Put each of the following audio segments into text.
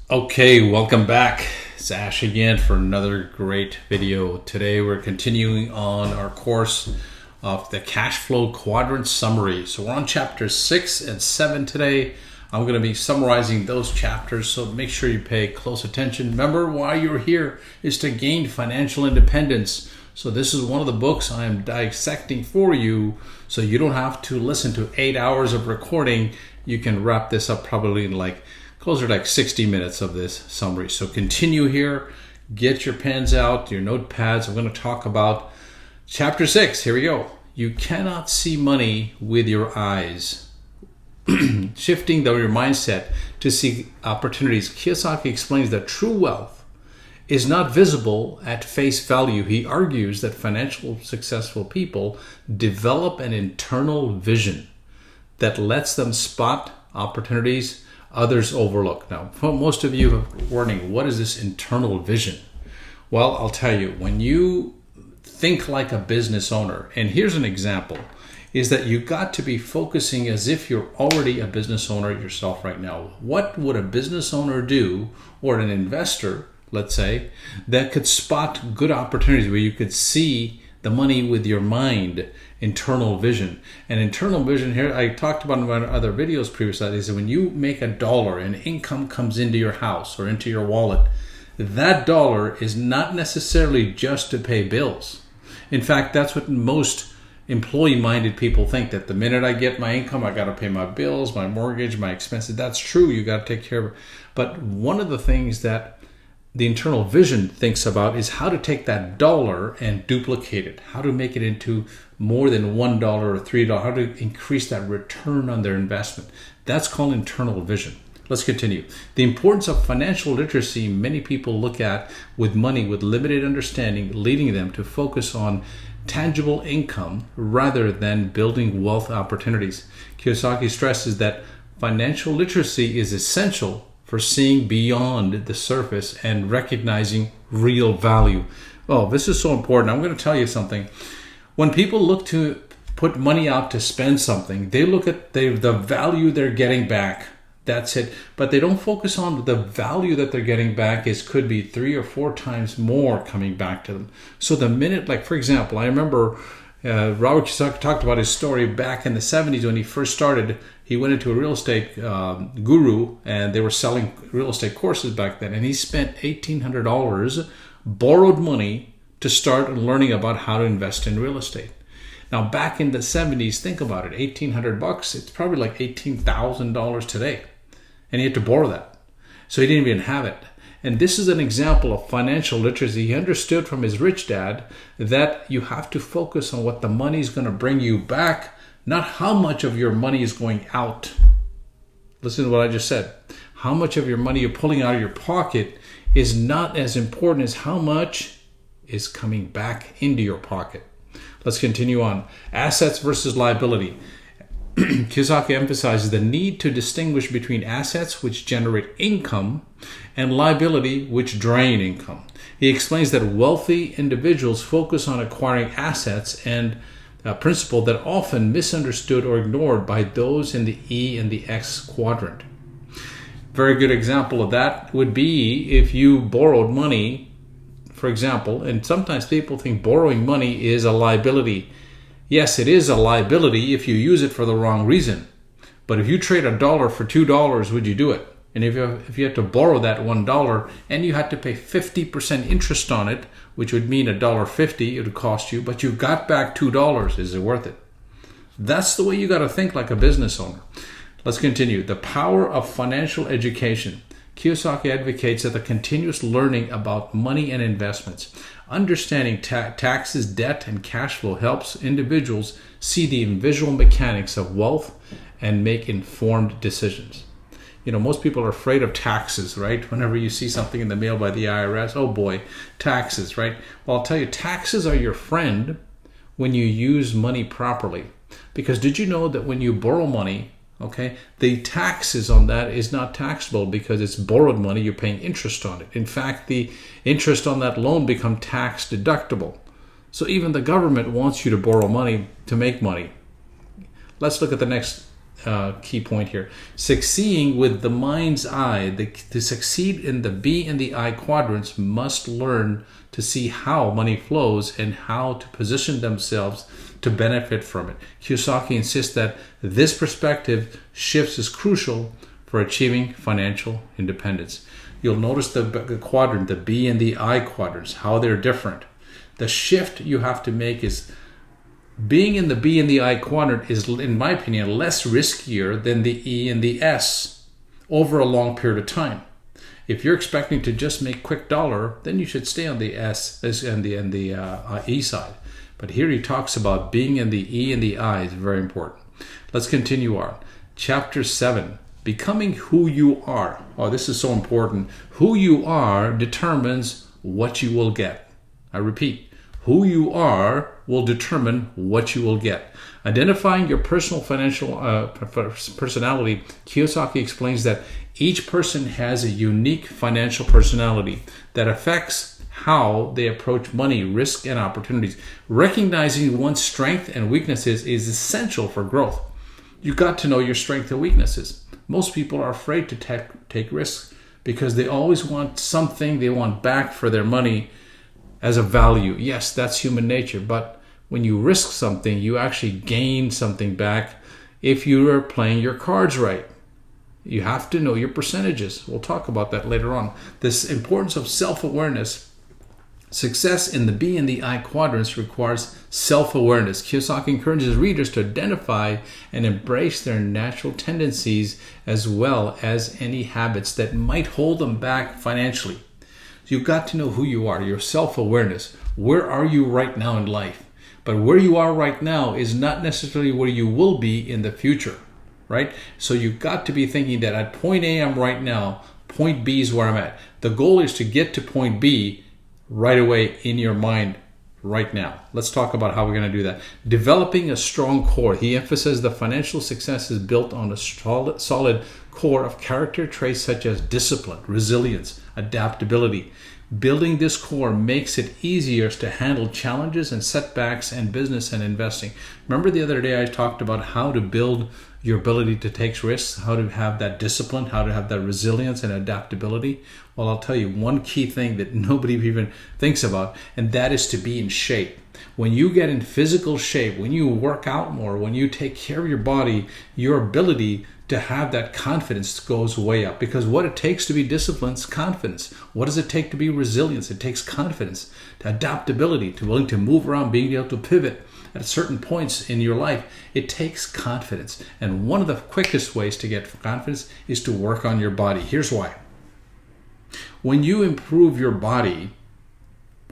Okay, welcome back. It's Ash again for another great video. Today we're continuing on our course of the Cashflow Quadrant summary. So we're on chapters 6 and 7 today. I'm going to be summarizing those chapters, so make sure you pay close attention. Remember, why you're here is to gain financial independence. So this is one of the books I am dissecting for you, so you don't have to listen to 8 hours of recording. You can wrap this up probably in closer to 60 minutes of this summary. So continue here, get your pens out, your notepads. I'm going to talk about chapter 6. Here we go. You cannot see money with your eyes. Shifting your mindset to see opportunities. Kiyosaki explains that true wealth is not visible at face value. He argues that financially successful people develop an internal vision that lets them spot opportunities others overlook. Now, most of you are wondering, what is this internal vision? Well, I'll tell you, when you think like a business owner, and here's an example, is that you got to be focusing as if you're already a business owner yourself right now. What would a business owner do, or an investor, let's say, that could spot good opportunities where you could see the money with your mind? Internal vision. And internal vision here, I talked about in my other videos previously, is that when you make $1 and income comes into your house or into your wallet, that dollar is not necessarily just to pay bills. In fact, that's what most employee-minded people think, that the minute I get my income, I got to pay my bills, my mortgage, my expenses. That's true. You got to take care of it. But one of the things that the internal vision thinks about is how to take that dollar and duplicate it, how to make it into more than $1 or $3, how to increase that return on their investment. That's called internal vision. Let's continue. The importance of financial literacy many people look at with money with limited understanding, leading them to focus on tangible income rather than building wealth opportunities. Kiyosaki stresses that financial literacy is essential for seeing beyond the surface and recognizing real value. Oh, this is so important. I'm going to tell you something. When people look to put money out to spend something, they look at the value they're getting back. That's it. But they don't focus on the value that they're getting back could be 3 or 4 times more coming back to them. So the minute, for example, I remember Robert Kiyosaki talked about his story back in the 70s when he first started. He went into a real estate guru, and they were selling real estate courses back then. And he spent $1,800, borrowed money to start learning about how to invest in real estate. Now, back in the 70s, think about it, $1,800, it's probably like $18,000 today. And he had to borrow that. So he didn't even have it. And this is an example of financial literacy. He understood from his rich dad that you have to focus on what the money is going to bring you back, not how much of your money is going out. Listen to what I just said. How much of your money you're pulling out of your pocket is not as important as how much is coming back into your pocket. Let's continue on. Assets versus liability. Kiyosaki emphasizes the need to distinguish between assets which generate income and liability which drain income. He explains that wealthy individuals focus on acquiring assets, and a principle that often misunderstood or ignored by those in the E and the X quadrant. Very good example of that would be if you borrowed money, for example, and sometimes people think borrowing money is a liability. Yes, it is a liability if you use it for the wrong reason. But if you trade $1 for $2, would you do it? And if you had to borrow that $1 and you had to pay 50% interest on it, which would mean $1.50 it would cost you, but you got back $2, is it worth it? That's the way you got to think like a business owner. Let's continue. The power of financial education. Kiyosaki advocates that the continuous learning about money and investments, understanding taxes, debt, and cash flow helps individuals see the visual mechanics of wealth and make informed decisions. You know, most people are afraid of taxes, right? Whenever you see something in the mail by the IRS, oh boy, taxes, right? Well, I'll tell you, taxes are your friend when you use money properly. Because did you know that when you borrow money, okay, the taxes on that is not taxable because it's borrowed money, you're paying interest on it. In fact, the interest on that loan become tax deductible. So even the government wants you to borrow money to make money. Let's look at the next key point here. Succeeding with the mind's eye, to succeed in the B and the I quadrants, must learn to see how money flows and how to position themselves to benefit from it. Kiyosaki insists that this perspective shift is crucial for achieving financial independence. You'll notice the quadrant, the B and the I quadrants, how they're different. The shift you have to make is being in the B and the I quadrant is, in my opinion, less riskier than the E and the S over a long period of time. If you're expecting to just make quick dollar, then you should stay on the S and the E side. But here he talks about being in the E and the I is very important. Let's continue on. Chapter 7, becoming who you are. Oh, this is so important. Who you are determines what you will get. I repeat, who you are will determine what you will get. Identifying your personal financial personality, Kiyosaki explains that each person has a unique financial personality that affects how they approach money, risk, and opportunities. Recognizing one's strengths and weaknesses is essential for growth. You got to know your strengths and weaknesses. Most people are afraid to take risks because they always want something they want back for their money as a value. Yes, that's human nature, but when you risk something, you actually gain something back if you are playing your cards right. You have to know your percentages. We'll talk about that later on. This importance of self-awareness. Success in the B and the I quadrants requires self-awareness. Kiyosaki encourages readers to identify and embrace their natural tendencies as well as any habits that might hold them back financially. So you've got to know who you are, your self-awareness. Where are you right now in life? But where you are right now is not necessarily where you will be in the future, right? So you've got to be thinking that at point A I'm right now, point B is where I'm at. The goal is to get to point B right away in your mind right now. Let's talk about how we're going to do that. Developing a strong core. He emphasizes the financial success is built on a solid core of character traits such as discipline, resilience, adaptability. Building this core makes it easier to handle challenges and setbacks in business and investing. Remember the other day I talked about how to build your ability to take risks, how to have that discipline, how to have that resilience and adaptability. Well, I'll tell you one key thing that nobody even thinks about, and that is to be in shape. When you get in physical shape, when you work out more, when you take care of your body, your ability to have that confidence goes way up. Because what it takes to be disciplined is confidence. What does it take to be resilient? It takes confidence, to adaptability, to willing to move around, being able to pivot at certain points in your life. It takes confidence. And one of the quickest ways to get confidence is to work on your body. Here's why. When you improve your body,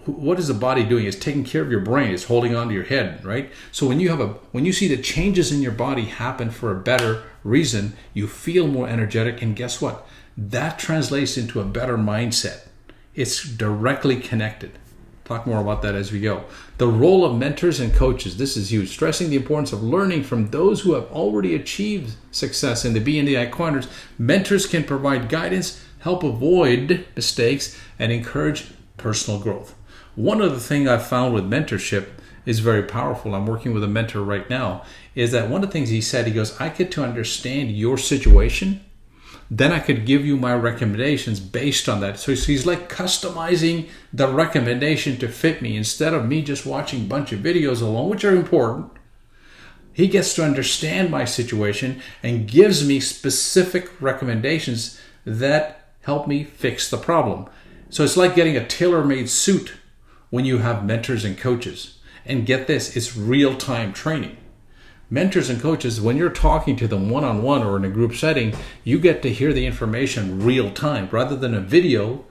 what is the body doing? It's taking care of your brain. It's holding on to your head, right? So when you see the changes in your body happen for a better reason, you feel more energetic, and guess what? That translates into a better mindset. It's directly connected. Talk more about that as we go. The role of mentors and coaches. This is huge. Stressing the importance of learning from those who have already achieved success in the B and the I quadrants. Mentors can provide guidance, help avoid mistakes, and encourage personal growth. One of the things I've found with mentorship is very powerful. I'm working with a mentor right now. Is that one of the things he said? He goes, I get to understand your situation, then I could give you my recommendations based on that. So he's like customizing the recommendation to fit me instead of me just watching a bunch of videos alone, which are important. He gets to understand my situation and gives me specific recommendations that help me fix the problem. So it's like getting a tailor-made suit when you have mentors and coaches. And get this, it's real-time training. Mentors and coaches, when you're talking to them one-on-one or in a group setting, you get to hear the information real-time rather than a video,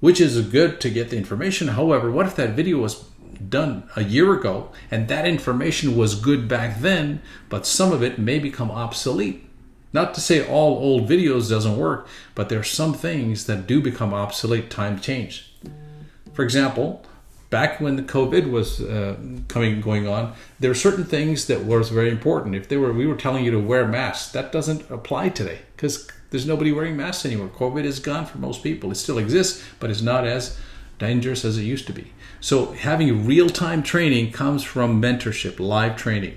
which is good to get the information. However, what if that video was done a year ago and that information was good back then, but some of it may become obsolete? Not to say all old videos doesn't work, but there are some things that do become obsolete, time change. For example, back when the COVID was going on, there were certain things that was very important. If we were telling you to wear masks, that doesn't apply today because there's nobody wearing masks anymore. COVID is gone for most people. It still exists, but it's not as dangerous as it used to be. So having real-time training comes from mentorship, live training.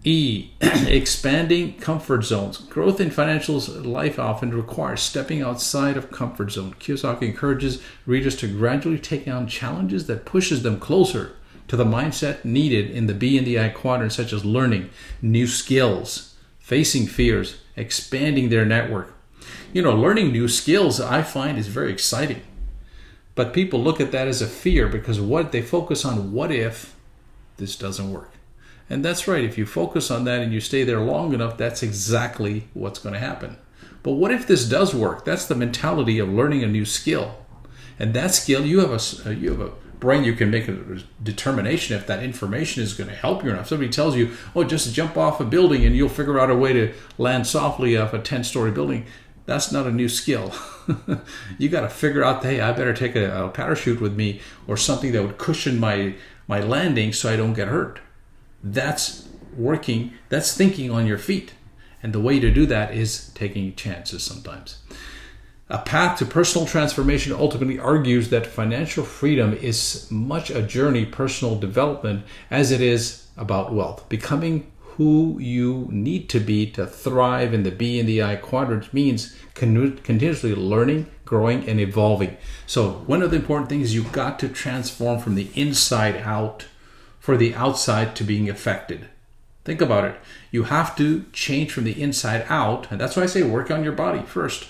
E, expanding comfort zones. Growth in financial life often requires stepping outside of comfort zone. Kiyosaki encourages readers to gradually take on challenges that pushes them closer to the mindset needed in the B and the I quadrant, such as learning new skills, facing fears, expanding their network. Learning new skills I find is very exciting. But people look at that as a fear because what they focus on, what if this doesn't work? And that's right. If you focus on that and you stay there long enough, that's exactly what's going to happen. But what if this does work? That's the mentality of learning a new skill. And that skill, you have a brain, you can make a determination if that information is going to help you or not. If somebody tells you, oh, just jump off a building and you'll figure out a way to land softly off a 10-story building, that's not a new skill. You got to figure out, hey, I better take a parachute with me or something that would cushion my landing so I don't get hurt. That's working, that's thinking on your feet. And the way to do that is taking chances sometimes. A path to personal transformation ultimately argues that financial freedom is much a journey, personal development, as it is about wealth. Becoming who you need to be to thrive in the B and the I quadrant means continuously learning, growing, and evolving. So one of the important things is you've got to transform from the inside out for the outside to being affected. Think about it. You have to change from the inside out, and that's why I say work on your body first.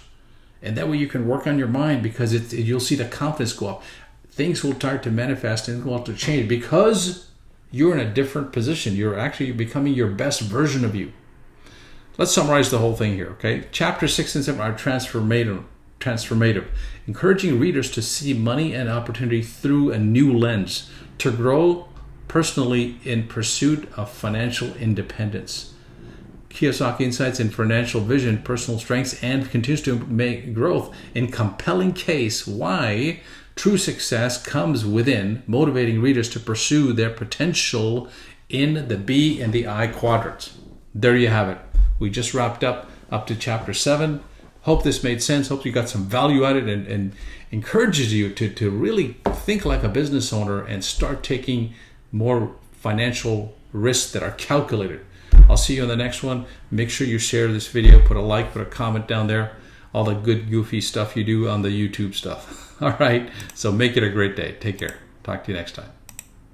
And that way you can work on your mind, because you'll see the confidence go up. Things will start to manifest and will to change because you're in a different position. You're actually becoming your best version of you. Let's summarize the whole thing here, okay? Chapter 6 and 7 are transformative, encouraging readers to see money and opportunity through a new lens, to grow personally in pursuit of financial independence. Kiyosaki insights in financial vision, personal strengths, and continues to make growth in compelling case why true success comes within, motivating readers to pursue their potential in the B and the I quadrants. There you have it. We just wrapped up to chapter 7. Hope this made sense. Hope you got some value out of it and encourages you to really think like a business owner and start taking more financial risks that are calculated. I'll see you on the next one. Make sure you share this video, put a like, put a comment down there, all the good goofy stuff you do on the YouTube stuff. All right, so make it a great day. Take care. Talk to you next time.